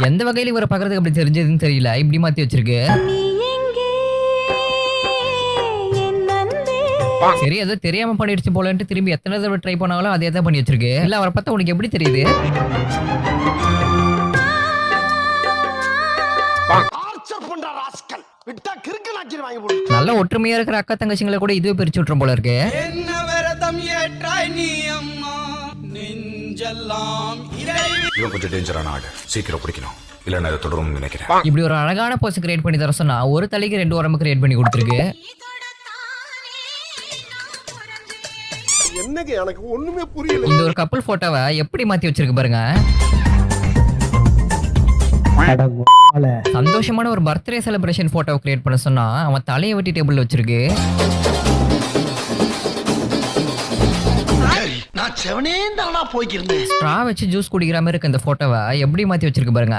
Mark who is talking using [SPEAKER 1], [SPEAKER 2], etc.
[SPEAKER 1] எந்த வகையில இவரை பாக்குறதுக்கு அப்படி தெரிஞ்சதுன்னு தெரியல, இப்படி மாத்தி வச்சிருக்கு. சரி ஏதோ தெரியாம பண்ணிடுச்சு போலன்ட்டு திரும்பி எத்தனை தடவை ட்ரை பண்ணாலும் அதே தான் பண்ணி வச்சிருக்கு. இல்ல அவரை பார்த்தா உனக்கு எப்படி தெரியுது? நல்ல ஒற்றுமையா இருக்கிற அக்கா தங்கச்சிங்களை கூட இதுவே பிரிச்சு விட்டுரும் போல இருக்கு.
[SPEAKER 2] கொஞ்சம் டேஞ்சரான ஆடு, சீக்கிரம் பிடிக்கணும், இல்ல நான் தொடரும் நினைக்கிறேன்.
[SPEAKER 1] இப்படி ஒரு அழகான போஸ் கிரியேட் பண்ணி தர சொன்னா ஒரு தலைக்கு 2 உடம்பு கிரியேட் பண்ணி கொடுத்துருக்கு.
[SPEAKER 3] என்னங்க எனக்கு ஒண்ணுமே புரியல.
[SPEAKER 1] இந்த ஒரு கப்பல் போட்டோவை எப்படி மாத்தி வச்சிருக்கு பாருங்க. சந்தோஷமான ஒரு பர்த்டே செலிப்ரேஷன் போட்டோ கிரியேட் பண்ண சொன்னா அவன் தலையை வெட்டி டேபிள்ல வச்சிருக்கு.
[SPEAKER 3] நான் செவனே தானா போய்க்கிருந்தேன்.
[SPEAKER 1] ஸ்ட்ரா வச்சு ஜூஸ் குடிக்கிற மாதிரி இருக்க இந்த போட்டோவை எப்படி மாத்தி வச்சிருக்கு பாருங்க.